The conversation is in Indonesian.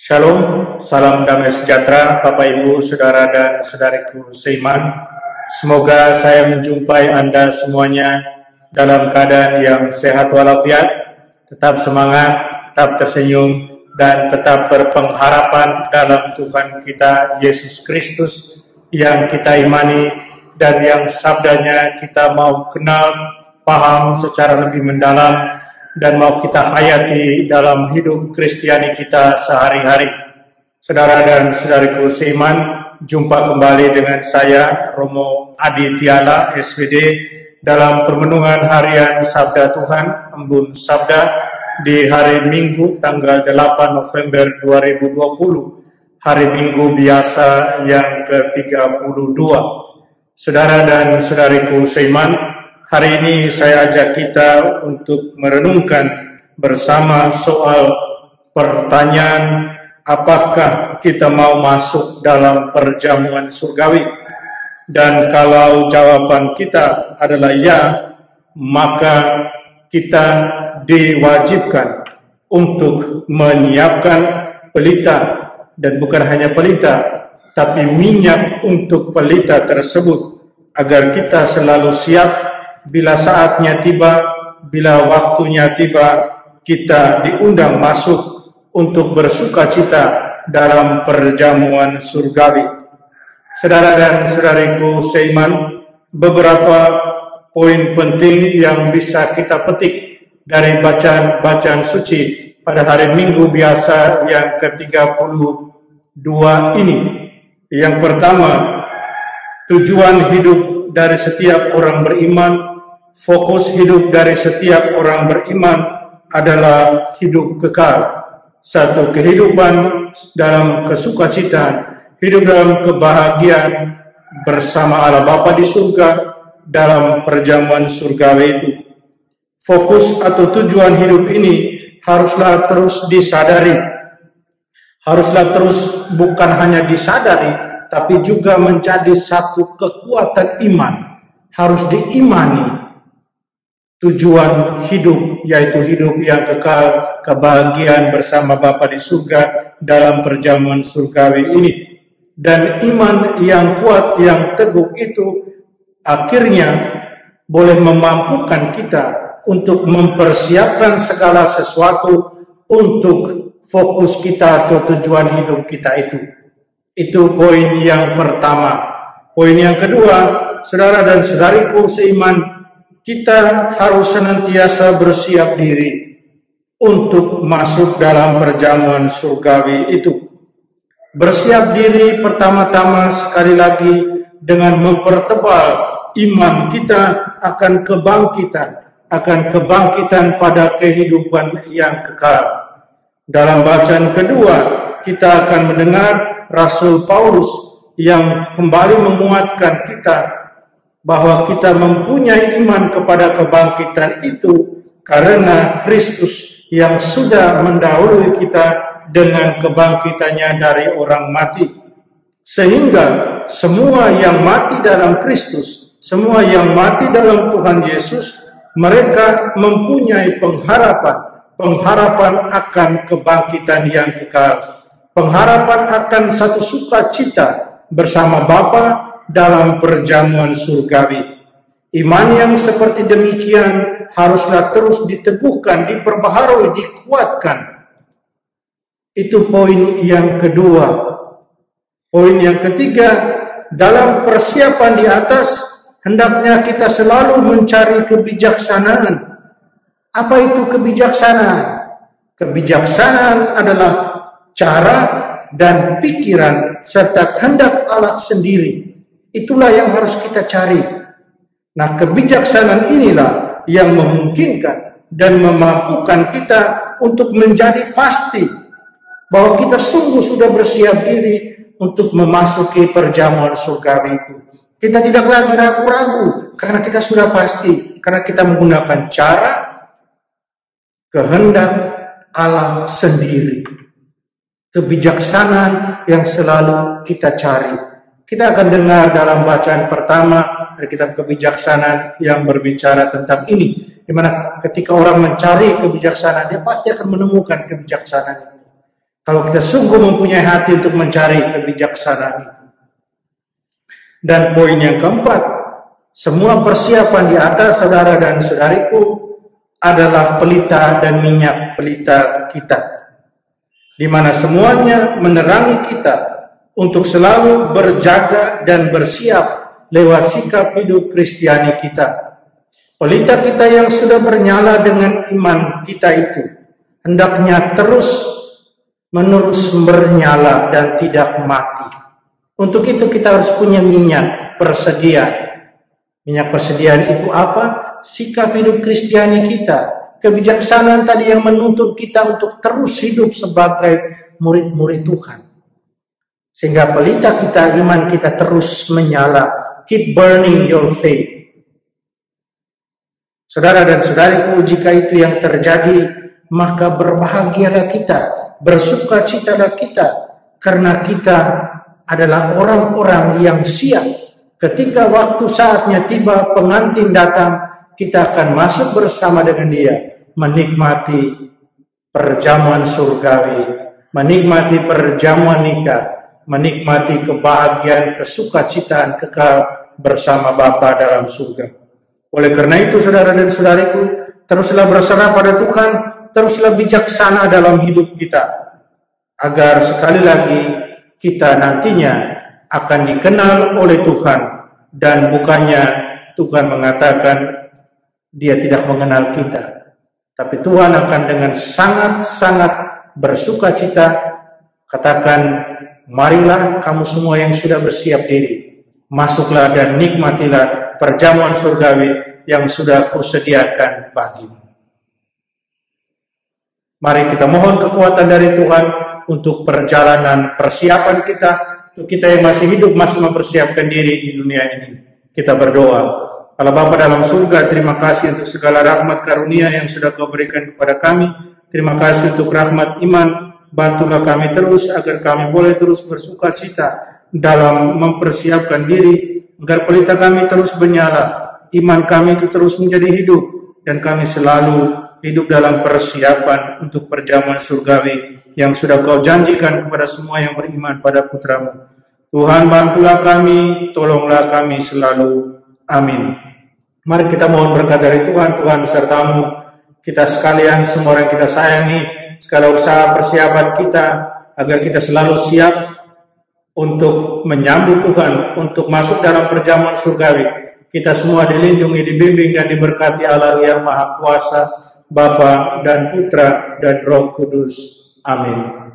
Shalom, salam damai sejahtera Bapak Ibu, Saudara dan Saudariku seiman. Semoga saya menjumpai Anda semuanya dalam keadaan yang sehat walafiat, tetap semangat, tetap tersenyum, dan tetap berpengharapan dalam Tuhan kita Yesus Kristus yang kita imani dan yang sabdanya kita mau kenal, paham secara lebih mendalam, dan mau kita hayati dalam hidup Kristiani kita sehari-hari. Saudara dan saudariku seiman, jumpa kembali dengan saya, Romo Adi Tiala, SVD, dalam permenungan harian Sabda Tuhan, Embun Sabda, di hari Minggu, tanggal 8 November 2020, hari Minggu biasa yang ke-32. Saudara dan saudariku seiman, hari ini saya ajak kita untuk merenungkan bersama soal pertanyaan, apakah kita mau masuk dalam perjamuan surgawi? Dan kalau jawaban kita adalah ya, maka kita diwajibkan untuk menyiapkan pelita, dan bukan hanya pelita, tapi minyak untuk pelita tersebut, agar kita selalu siap bila saatnya tiba, bila waktunya tiba, kita diundang masuk untuk bersukacita dalam perjamuan surgawi. Saudara dan saudariku seiman, beberapa poin penting yang bisa kita petik dari bacaan suci pada hari Minggu biasa yang ke-32 ini. Yang pertama, tujuan hidup dari setiap orang beriman, fokus hidup dari setiap orang beriman adalah hidup kekal. Satu kehidupan dalam kesukacitaan, hidup dalam kebahagiaan bersama Allah Bapa di surga dalam perjamuan surgawi itu. Fokus atau tujuan hidup ini haruslah terus disadari. Haruslah terus bukan hanya disadari, tapi juga menjadi satu kekuatan iman. Harus diimani tujuan hidup, yaitu hidup yang kekal, kebahagiaan bersama Bapa di surga dalam perjamuan surgawi ini. Dan iman yang kuat, yang teguh itu akhirnya boleh memampukan kita untuk mempersiapkan segala sesuatu untuk fokus kita atau tujuan hidup kita itu. Itu poin yang pertama. Poin yang kedua, saudara dan saudariku seiman, kita harus senantiasa bersiap diri untuk masuk dalam perjamuan surgawi itu. Bersiap diri pertama-tama sekali lagi dengan mempertebal iman kita akan kebangkitan pada kehidupan yang kekal. Dalam bacaan kedua, kita akan mendengar Rasul Paulus yang kembali menguatkan kita bahwa kita mempunyai iman kepada kebangkitan itu karena Kristus yang sudah mendahului kita dengan kebangkitannya dari orang mati. Sehingga semua yang mati dalam Kristus, semua yang mati dalam Tuhan Yesus, mereka mempunyai pengharapan akan kebangkitan yang kekal. Pengharapan akan satu sukacita bersama Bapa dalam perjamuan surgawi. Iman yang seperti demikian haruslah terus diteguhkan, diperbaharui, dikuatkan. Itu poin yang kedua. Poin yang ketiga, dalam persiapan di atas, hendaknya kita selalu mencari kebijaksanaan. Apa itu kebijaksanaan? Kebijaksanaan adalah cara dan pikiran serta kehendak Allah sendiri. Itulah yang harus kita cari. Nah, kebijaksanaan inilah yang memungkinkan dan memampukan kita untuk menjadi pasti bahwa kita sungguh sudah bersiap diri untuk memasuki perjamuan surgawi itu. Kita tidak lagi ragu-ragu karena kita sudah pasti, karena kita menggunakan cara kehendak Allah sendiri. Kebijaksanaan yang selalu kita cari. Kita akan dengar dalam bacaan pertama dari kitab kebijaksanaan yang berbicara tentang ini, di mana ketika orang mencari kebijaksanaan, dia pasti akan menemukan kebijaksanaan itu. Kalau kita sungguh mempunyai hati untuk mencari kebijaksanaan itu. Dan poin yang keempat, semua persiapan di atas saudara dan saudariku adalah pelita dan minyak pelita kita, di mana semuanya menerangi kita untuk selalu berjaga dan bersiap lewat sikap hidup Kristiani kita. Pelita kita yang sudah bernyala dengan iman kita itu hendaknya terus-menerus bernyala dan tidak mati. Untuk itu kita harus punya minyak persediaan. Minyak persediaan itu apa? Sikap hidup Kristiani kita. Kebijaksanaan tadi yang menuntut kita untuk terus hidup sebagai murid-murid Tuhan. Sehingga pelita kita, iman kita terus menyala. Keep burning your faith. Saudara dan saudariku, jika itu yang terjadi, maka berbahagialah kita, bersukacitalah kita, karena kita adalah orang-orang yang siap. Ketika waktu saatnya tiba, pengantin datang, kita akan masuk bersama dengan dia, menikmati perjamuan surgawi, menikmati perjamuan nikah, menikmati kebahagiaan, kesukacitaan kekal bersama Bapa dalam surga. Oleh karena itu, saudara dan saudariku, teruslah berserah pada Tuhan, teruslah bijaksana dalam hidup kita, agar sekali lagi kita nantinya akan dikenal oleh Tuhan, dan bukannya Tuhan mengatakan dia tidak mengenal kita, tapi Tuhan akan dengan sangat-sangat bersukacita katakan, marilah kamu semua yang sudah bersiap diri, masuklah dan nikmatilah perjamuan surgawi yang sudah kusediakan bagimu. Mari kita mohon kekuatan dari Tuhan untuk perjalanan persiapan kita, untuk kita yang masih hidup, masih mempersiapkan diri di dunia ini. Kita berdoa. Allah Bapa dalam surga, terima kasih untuk segala rahmat karunia yang sudah Kau berikan kepada kami. Terima kasih untuk rahmat iman. Bantulah kami terus agar kami boleh terus bersukacita dalam mempersiapkan diri, agar pelita kami terus menyala, iman kami itu terus menjadi hidup, dan kami selalu hidup dalam persiapan untuk perjamuan surgawi yang sudah Kau janjikan kepada semua yang beriman pada Putra-Mu. Tuhan, bantulah kami, tolonglah kami selalu. Amin. Mari kita mohon berkat dari Tuhan. Tuhan besertamu, kita sekalian, semua orang yang kita sayangi, segala usaha persiapan kita, agar kita selalu siap untuk menyambut Tuhan, untuk masuk dalam perjamuan surgawi. Kita semua dilindungi, dibimbing, dan diberkati Allah yang Maha Kuasa, Bapa dan Putra dan Roh Kudus. Amin.